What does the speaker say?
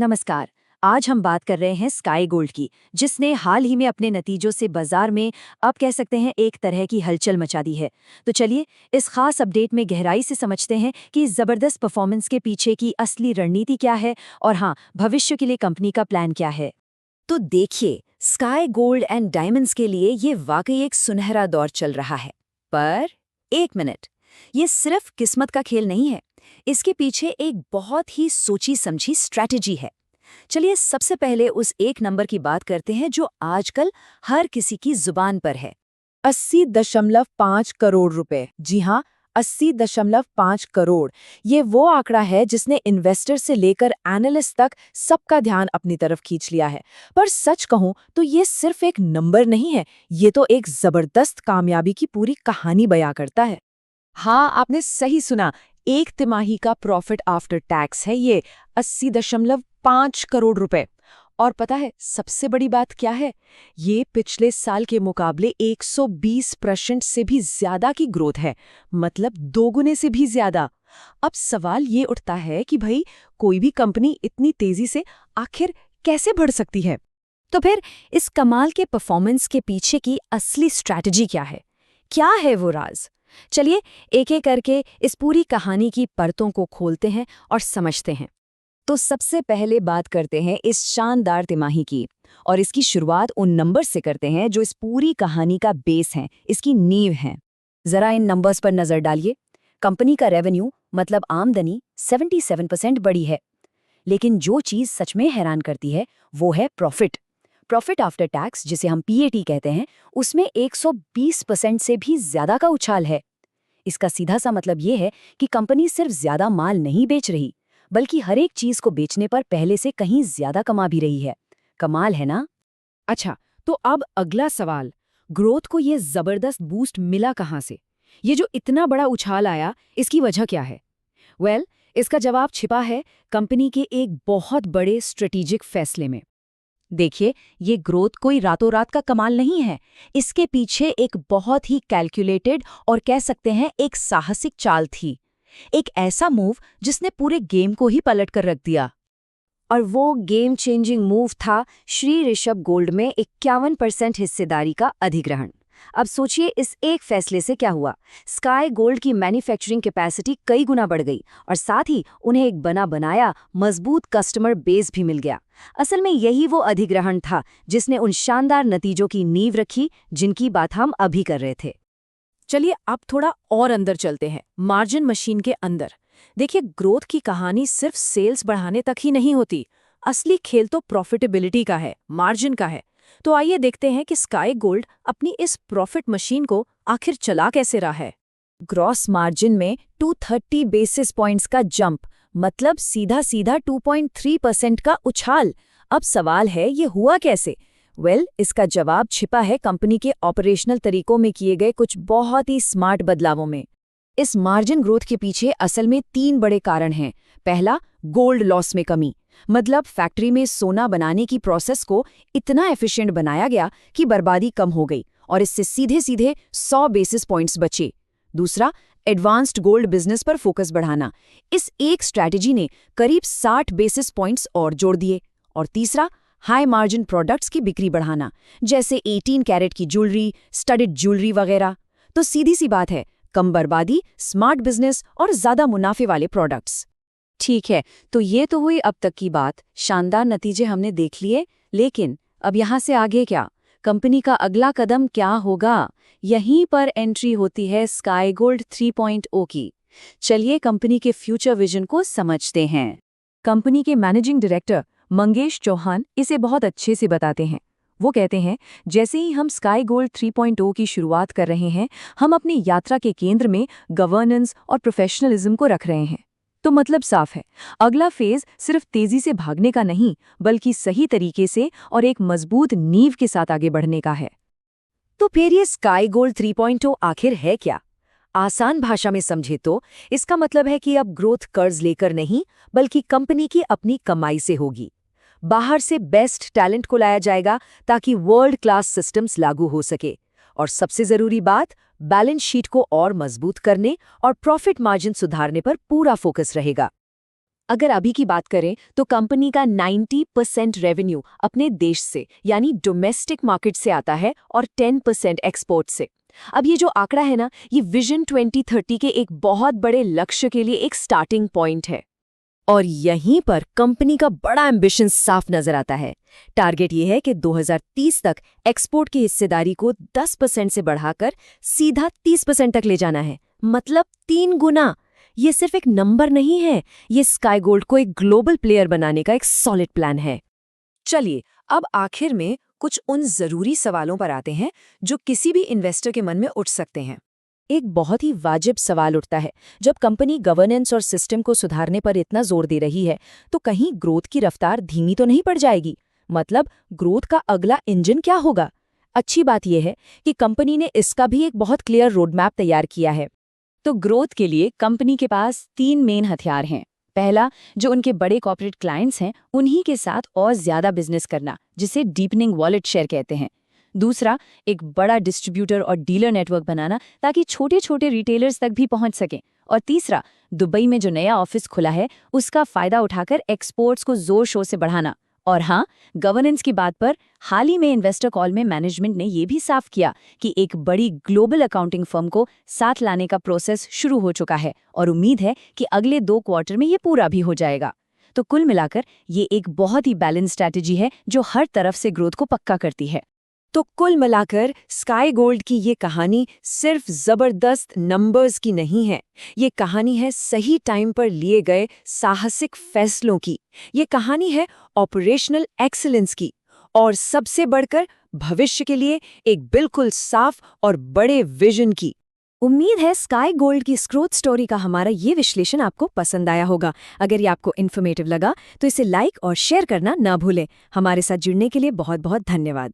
नमस्कार। आज हम बात कर रहे हैं स्काई गोल्ड की, जिसने हाल ही में अपने नतीजों से बाजार में अब कह सकते हैं एक तरह की हलचल मचा दी है। तो चलिए इस खास अपडेट में गहराई से समझते हैं कि इस जबरदस्त परफॉर्मेंस के पीछे की असली रणनीति क्या है और हाँ, भविष्य के लिए कंपनी का प्लान क्या है। तो देखिए, स्काई गोल्ड एंड डायमंड्स के लिए ये वाकई एक सुनहरा दौर चल रहा है। पर एक मिनट, ये सिर्फ किस्मत का खेल नहीं है। इसके पीछे एक बहुत ही सोची समझी स्ट्रैटेजी है। चलिए सबसे पहले उस एक नंबर की बात करते हैं जो आजकल हर किसी की जुबान पर है। 80.5 करोड़ रुपए। जी हाँ, 80.5 करोड़। ये वो आंकड़ा है जिसने इन्वेस्टर से लेकर एनालिस्ट तक सबका ध्यान अपनी तरफ खींच लिया है। पर सच कहूं तो ये सिर्फ एक नंबर नहीं है, ये तो एक जबरदस्त कामयाबी की पूरी कहानी बयां करता है। हाँ, आपने सही सुना। एक तिमाही का प्रॉफिट आफ्टर टैक्स है ये 80.5 करोड़ रुपए। और पता है सबसे बड़ी बात क्या है? ये पिछले साल के मुकाबले 120% से भी ज्यादा की ग्रोथ है, मतलब दोगुने से भी ज्यादा। अब सवाल ये उठता है कि भाई, कोई भी कंपनी इतनी तेजी से आखिर कैसे बढ़ सकती है? तो फिर इस कमाल के परफॉर्मेंस के पीछे की असली स्ट्रैटेजी क्या है? क्या है वो राज? चलिए एक एक करके इस पूरी कहानी की परतों को खोलते हैं और समझते हैं। तो सबसे पहले बात करते हैं इस शानदार तिमाही की, और इसकी शुरुआत उन नंबर से करते हैं जो इस पूरी कहानी का बेस हैं, इसकी नींव हैं। जरा इन नंबर्स पर नजर डालिए। कंपनी का रेवेन्यू मतलब आमदनी 77% बढ़ी है। लेकिन जो चीज सच में हैरान करती है वो है प्रॉफिट। प्रॉफिट आफ्टर टैक्स, जिसे हम पीएटी कहते हैं, उसमें 120% से भी ज्यादा का उछाल है। इसका सीधा सा मतलब ये है कि कंपनी सिर्फ ज्यादा माल नहीं बेच रही, बल्कि हर एक चीज को बेचने पर पहले से कहीं ज्यादा कमा भी रही है। कमाल है ना? अच्छा, तो अब अगला सवाल, ग्रोथ को ये जबरदस्त बूस्ट मिला कहाँ से? ये जो इतना बड़ा उछाल आया, इसकी वजह क्या है? इसका जवाब छिपा है कंपनी के एक बहुत बड़े स्ट्रेटेजिक फैसले में। देखिए, ये ग्रोथ कोई रातों रात का कमाल नहीं है। इसके पीछे एक बहुत ही कैलकुलेटेड और कह सकते हैं एक साहसिक चाल थी। एक ऐसा मूव जिसने पूरे गेम को ही पलट कर रख दिया। और वो गेम चेंजिंग मूव था श्री ऋषभ गोल्ड में 51% हिस्सेदारी का अधिग्रहण। अब सोचिए इस एक फैसले से क्या हुआ। स्काई गोल्ड की मैन्युफैक्चरिंग कैपेसिटी कई गुना बढ़ गई और साथ ही उन्हें एक बना बनाया मजबूत कस्टमर बेस भी मिल गया। असल में यही वो अधिग्रहण था जिसने उन शानदार नतीजों की नींव रखी जिनकी बात हम अभी कर रहे थे। चलिए अब थोड़ा और अंदर चलते हैं, मार्जिन मशीन के अंदर। देखिए, ग्रोथ की कहानी सिर्फ सेल्स बढ़ाने तक ही नहीं होती। असली खेल तो प्रॉफिटेबिलिटी का है, मार्जिन का है। तो आइए देखते हैं कि स्काई गोल्ड अपनी इस प्रॉफिट मशीन को आखिर चला कैसे रहा है। ग्रॉस मार्जिन में 230 बेसिस पॉइंट्स का जंप, मतलब सीधा सीधा 2.3% का उछाल। अब सवाल है, ये हुआ कैसे? इसका जवाब छिपा है कंपनी के ऑपरेशनल तरीकों में किए गए कुछ बहुत ही स्मार्ट बदलावों में। इस मार्जिन ग्रोथ के पीछे असल में 3 बड़े कारण हैं। पहला, गोल्ड लॉस में कमी, मतलब फैक्ट्री में सोना बनाने की प्रोसेस को इतना एफिशिएंट बनाया गया कि बर्बादी कम हो गई और इससे सीधे सीधे 100 बेसिस पॉइंट्स बचे। दूसरा, एडवांस्ड गोल्ड बिजनेस पर फोकस बढ़ाना। इस एक स्ट्रैटेजी ने करीब 60 बेसिस पॉइंट्स और जोड़ दिए। और तीसरा, हाई मार्जिन प्रोडक्ट्स की बिक्री बढ़ाना, जैसे 18 कैरेट की ज्वेलरी, स्टडेड ज्वेलरी वगैरह। तो सीधी सी बात है, कम बर्बादी, स्मार्ट बिजनेस और ज्यादा मुनाफे वाले प्रोडक्ट्स। ठीक है, तो ये तो हुई अब तक की बात। शानदार नतीजे हमने देख लिए, लेकिन अब यहाँ से आगे क्या? कंपनी का अगला कदम क्या होगा? यहीं पर एंट्री होती है स्काई गोल्ड 3.0 की। चलिए कंपनी के फ्यूचर विजन को समझते हैं। कंपनी के मैनेजिंग डायरेक्टर मंगेश चौहान इसे बहुत अच्छे से बताते हैं। वो कहते हैं, जैसे ही हम स्काई गोल्ड 3.0 की शुरुआत कर रहे हैं, हम अपनी यात्रा के केंद्र में गवर्नेंस और प्रोफेशनलिज्म को रख रहे हैं। तो मतलब साफ है, अगला फेज सिर्फ तेजी से भागने का नहीं, बल्कि सही तरीके से और एक मजबूत नींव के साथ आगे बढ़ने का है। तो फिर ये स्काई गोल्ड 3.0 आखिर है क्या? आसान भाषा में समझे तो इसका मतलब है कि अब ग्रोथ कर्ज लेकर नहीं, बल्कि कंपनी की अपनी कमाई से होगी। बाहर से बेस्ट टैलेंट को लाया जाएगा ताकि वर्ल्ड क्लास सिस्टम्स लागू हो सके। और सबसे जरूरी बात, बैलेंस शीट को और मजबूत करने और प्रॉफिट मार्जिन सुधारने पर पूरा फोकस रहेगा। अगर अभी की बात करें तो कंपनी का 90% रेवेन्यू अपने देश से यानी डोमेस्टिक मार्केट से आता है और 10% एक्सपोर्ट से। अब ये जो आंकड़ा है ना, ये विजन 2030 के एक बहुत बड़े लक्ष्य के लिए एक स्टार्टिंग पॉइंट है। और यहीं पर कंपनी का बड़ा एम्बिशन साफ नजर आता है। टारगेट ये है कि 2030 तक एक्सपोर्ट की हिस्सेदारी को 10% से बढ़ाकर सीधा 30% तक ले जाना है, मतलब 3 गुना। ये सिर्फ एक नंबर नहीं है, ये स्काई गोल्ड को एक ग्लोबल प्लेयर बनाने का एक सॉलिड प्लान है। चलिए, अब आखिर में कुछ उन जरूरी सवालों पर आते हैं जो किसी भी इन्वेस्टर के मन में उठ सकते हैं। एक बहुत ही वाजिब सवाल उठता है, जब कंपनी गवर्नेंस और सिस्टम को सुधारने पर इतना जोर दे रही है, तो कहीं ग्रोथ की रफ्तार धीमी तो नहीं पड़ जाएगी? मतलब ग्रोथ का अगला इंजन क्या होगा? अच्छी बात यह है कि कंपनी ने इसका भी एक बहुत क्लियर रोड मैप तैयार किया है। तो ग्रोथ के लिए कंपनी के पास 3 मेन हथियार हैं। पहला, जो उनके बड़े कॉर्पोरेट क्लाइंट्स हैं, उन्हीं के साथ और ज्यादा बिजनेस करना, जिसे डीपनिंग वॉलेट शेयर कहते हैं। दूसरा, एक बड़ा डिस्ट्रीब्यूटर और डीलर नेटवर्क बनाना ताकि छोटे छोटे रिटेलर्स तक भी पहुंच सकें। और तीसरा, दुबई में जो नया ऑफिस खुला है उसका फायदा उठाकर एक्सपोर्ट्स को जोर शोर से बढ़ाना। और हाँ, गवर्नेंस की बात पर हाल ही में इन्वेस्टर कॉल में मैनेजमेंट ने यह भी साफ किया कि एक बड़ी ग्लोबल अकाउंटिंग फर्म को साथ लाने का प्रोसेस शुरू हो चुका है और उम्मीद है कि अगले 2 क्वार्टर में ये पूरा भी हो जाएगा। तो कुल मिलाकर ये एक बहुत ही बैलेंस स्ट्रैटेजी है जो हर तरफ से ग्रोथ को पक्का करती है। तो कुल मिलाकर स्काई गोल्ड की ये कहानी सिर्फ जबरदस्त नंबर्स की नहीं है, ये कहानी है सही टाइम पर लिए गए साहसिक फैसलों की। ये कहानी है ऑपरेशनल एक्सीलेंस की, और सबसे बढ़कर भविष्य के लिए एक बिल्कुल साफ और बड़े विजन की। उम्मीद है स्काई गोल्ड की ग्रोथ स्टोरी का हमारा ये विश्लेषण आपको पसंद आया होगा। अगर ये आपको इन्फॉर्मेटिव लगा तो इसे लाइक और शेयर करना ना भूलें। हमारे साथ जुड़ने के लिए बहुत बहुत धन्यवाद।